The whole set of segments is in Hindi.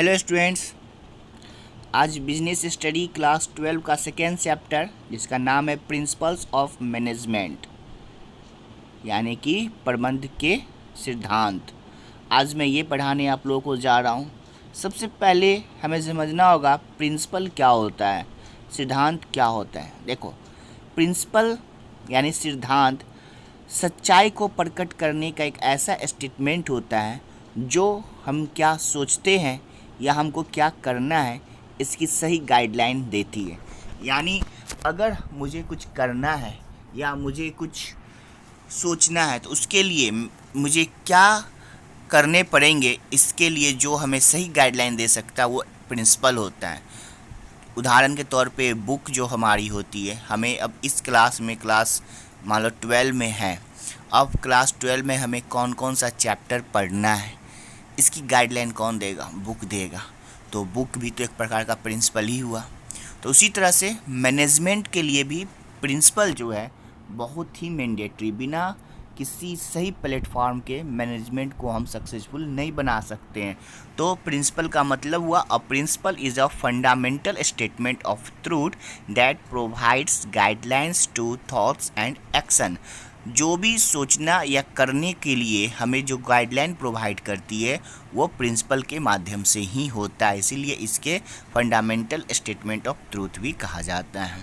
हेलो स्टूडेंट्स, आज बिजनेस स्टडी क्लास 12 का सेकेंड चैप्टर जिसका नाम है प्रिंसिपल्स ऑफ मैनेजमेंट यानी कि प्रबंधन के सिद्धांत। आज मैं ये पढ़ाने आप लोगों को जा रहा हूँ। सबसे पहले हमें समझना होगा प्रिंसिपल क्या होता है, सिद्धांत क्या होता है। देखो, प्रिंसिपल यानी सिद्धांत सच्चाई को प्रकट करने का एक ऐसा स्टेटमेंट होता है जो हम क्या सोचते हैं या हमको क्या करना है इसकी सही गाइडलाइन देती है। यानी अगर मुझे कुछ करना है या मुझे कुछ सोचना है तो उसके लिए मुझे क्या करने पड़ेंगे, इसके लिए जो हमें सही गाइडलाइन दे सकता है वो प्रिंसिपल होता है। उदाहरण के तौर पे बुक जो हमारी होती है, हमें अब इस क्लास में क्लास मान लो 12 में है, अब क्लास 12 में हमें कौन कौन सा चैप्टर पढ़ना है इसकी गाइडलाइन कौन देगा? बुक देगा। तो बुक भी तो एक प्रकार का प्रिंसिपल ही हुआ। तो उसी तरह से मैनेजमेंट के लिए भी प्रिंसिपल जो है बहुत ही मैंडेटरी, बिना किसी सही प्लेटफॉर्म के मैनेजमेंट को हम सक्सेसफुल नहीं बना सकते हैं। तो प्रिंसिपल का मतलब हुआ a principle is a fundamental statement of truth that provides guidelines to thoughts and action. जो भी सोचना या करने के लिए हमें जो गाइडलाइन प्रोवाइड करती है वो प्रिंसिपल के माध्यम से ही होता है, इसीलिए इसके फंडामेंटल स्टेटमेंट ऑफ ट्रूथ भी कहा जाता है।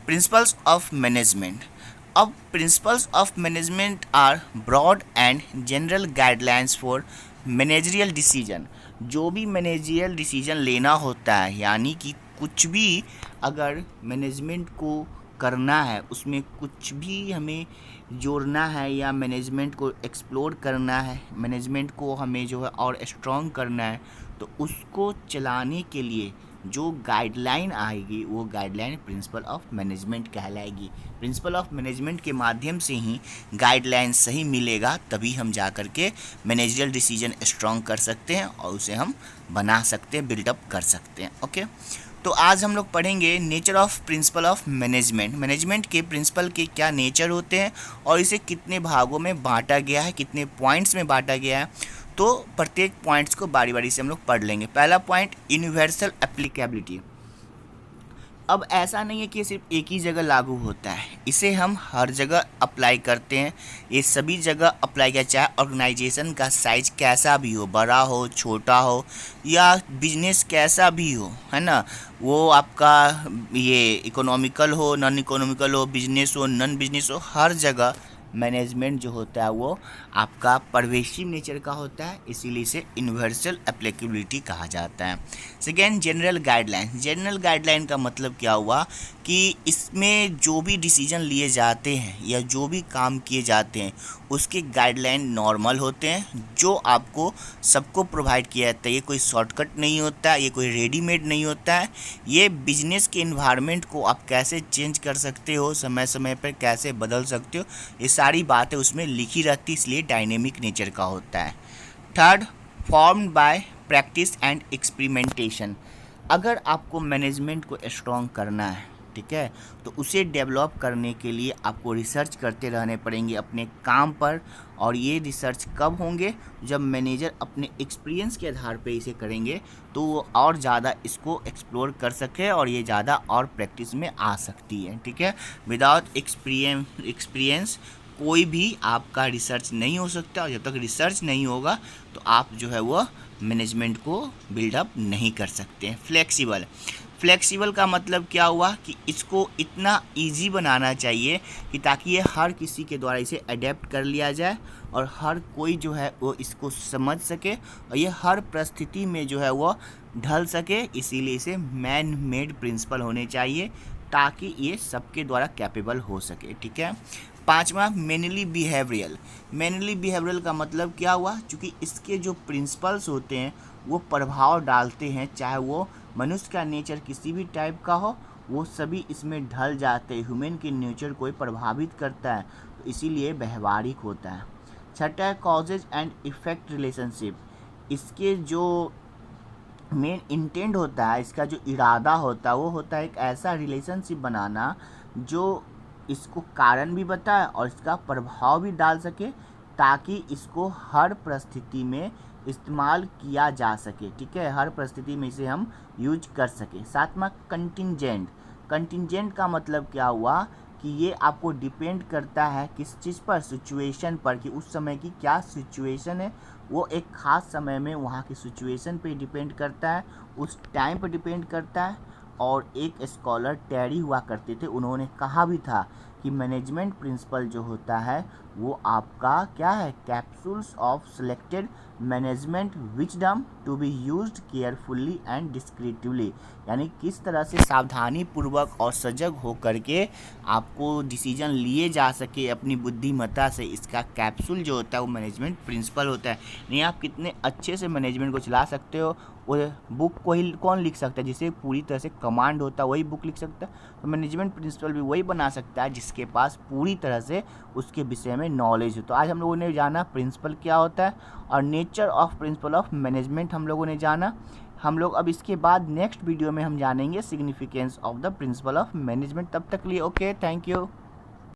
Principles of management. अब principles of management are broad and general guidelines for managerial decision. जो भी मैनेजरियल डिसीजन लेना होता है, यानी कि कुछ भी अगर मैनेजमेंट को करना है, उसमें कुछ भी हमें जोड़ना है या मैनेजमेंट को एक्सप्लोर करना है, मैनेजमेंट को हमें जो है और स्ट्रॉन्ग करना है, तो उसको चलाने के लिए जो गाइडलाइन आएगी वो गाइडलाइन प्रिंसिपल ऑफ मैनेजमेंट कहलाएगी। प्रिंसिपल ऑफ मैनेजमेंट के माध्यम से ही गाइडलाइन सही मिलेगा, तभी हम जा कर के मैनेजरियल डिसीजन स्ट्रॉन्ग कर सकते हैं और उसे हम बना सकते हैं, बिल्डअप कर सकते हैं। ओके, तो आज हम लोग पढ़ेंगे nature of principal of management. Management के प्रिंसिपल के क्या नेचर होते हैं और इसे कितने भागों में बांटा गया है, कितने पॉइंट्स में बांटा गया है। तो प्रत्येक पॉइंट्स को बारी बारी से हम लोग पढ़ लेंगे। पहला पॉइंट, यूनिवर्सल एप्लीकेबिलिटी। अब ऐसा नहीं है कि ये सिर्फ एक ही जगह लागू होता है, इसे हम हर जगह अप्लाई करते हैं। ये सभी जगह अप्लाई किया, चाहे ऑर्गेनाइजेशन का साइज कैसा भी हो, बड़ा हो, छोटा हो, या बिजनेस कैसा भी हो, है ना, वो आपका ये इकोनॉमिकल हो, नॉन इकोनॉमिकल हो, बिजनेस हो, नॉन बिजनेस हो, हर जगह मैनेजमेंट जो होता है वो आपका परवेशिव नेचर का होता है, इसीलिए इसे यूनिवर्सल एप्लीकेबिलिटी कहा जाता है। Second, general guideline. General guideline का मतलब क्या हुआ कि इसमें जो भी डिसीजन लिए जाते हैं या जो भी काम किए जाते हैं उसके गाइडलाइन नॉर्मल होते हैं, जो आपको सबको प्रोवाइड किया जाता है। ये कोई शॉर्टकट नहीं होता है, ये कोई रेडीमेड नहीं होता है। ये बिजनेस के इन्वायरमेंट को आप कैसे चेंज कर सकते हो, समय समय पर कैसे बदल सकते हो, ये सारी बातें उसमें लिखी रहती, इसलिए डायनेमिक नेचर का होता है। Third, formed by practice and experimentation. अगर आपको मैनेजमेंट को स्ट्रॉन्ग करना है, ठीक है, तो उसे डेवलप करने के लिए आपको रिसर्च करते रहने पड़ेंगे अपने काम पर। और ये रिसर्च कब होंगे? जब मैनेजर अपने एक्सपीरियंस के आधार पे इसे करेंगे तो वो और ज़्यादा इसको एक्सप्लोर कर सके और ये ज़्यादा और प्रैक्टिस में आ सकती है। ठीक है, विदाउट एक्सपीरियंस कोई भी आपका रिसर्च नहीं हो सकता, और जब तक रिसर्च नहीं होगा तो आप जो है वो मैनेजमेंट को बिल्डअप नहीं कर सकते हैं। फ्लेक्सिबल। फ्लेक्सिबल का मतलब क्या हुआ कि इसको इतना इजी बनाना चाहिए कि ताकि ये हर किसी के द्वारा इसे अडेप्ट कर लिया जाए और हर कोई जो है वो इसको समझ सके और ये हर परिस्थिति में जो है वो ढल सके, इसीलिए इसे मैन मेड प्रिंसिपल होने चाहिए ताकि ये सबके द्वारा कैपेबल हो सके। ठीक है। पांचवा, मैनली बिहेवियरल। मैनली बिहेवियरल का मतलब क्या हुआ? क्योंकि इसके जो प्रिंसिपल्स होते हैं वो प्रभाव डालते हैं, चाहे वो मनुष्य का नेचर किसी भी टाइप का हो, वो सभी इसमें ढल जाते हैं। ह्यूमन के नेचर को प्रभावित करता है, तो इसीलिए व्यवहारिक होता है। छठा है, कॉजेज एंड इफेक्ट रिलेशनशिप। इसके जो मेन इंटेंट होता है, इसका जो इरादा होता है वो होता है एक ऐसा रिलेशनशिप बनाना जो इसको कारण भी बताए और इसका प्रभाव भी डाल सके ताकि इसको हर परिस्थिति में इस्तेमाल किया जा सके। ठीक है, हर परिस्थिति में इसे हम यूज कर सके। सातवां कंटिंजेंट। कंटिंजेंट का मतलब क्या हुआ कि ये आपको डिपेंड करता है किस चीज़ पर, सिचुएशन पर, कि उस समय की क्या सिचुएशन है। वो एक ख़ास समय में वहाँ की सिचुएशन पे डिपेंड करता है, उस टाइम पर डिपेंड करता है। और एक स्कॉलर टेरी हुआ करते थे, उन्होंने कहा भी था कि मैनेजमेंट प्रिंसिपल जो होता है वो आपका क्या है, capsules of selected management wisdom to be used carefully and discretely, यानी किस तरह से सावधानी पूर्वक और सजग हो करके आपको डिसीजन लिए जा सके अपनी बुद्धिमत्ता से, इसका कैप्सूल जो होता है वो मैनेजमेंट प्रिंसिपल होता है। नहीं, आप कितने अच्छे से मैनेजमेंट को चला सकते हो, वो बुक को ही कौन लिख सकता है, जिसे पूरी तरह से कमांड होता है वही बुक लिख सकता है। तो मैनेजमेंट प्रिंसिपल भी वही बना सकता है जिसके पास पूरी तरह से उसके विषय में नॉलेज हो। तो आज हम लोगों ने जाना प्रिंसिपल क्या होता है और nature of principal of management हम लोगों ने जाना। हम लोग अब इसके बाद नेक्स्ट वीडियो में हम जानेंगे significance of the principal of management. तब तक लिए ओके, थैंक यू।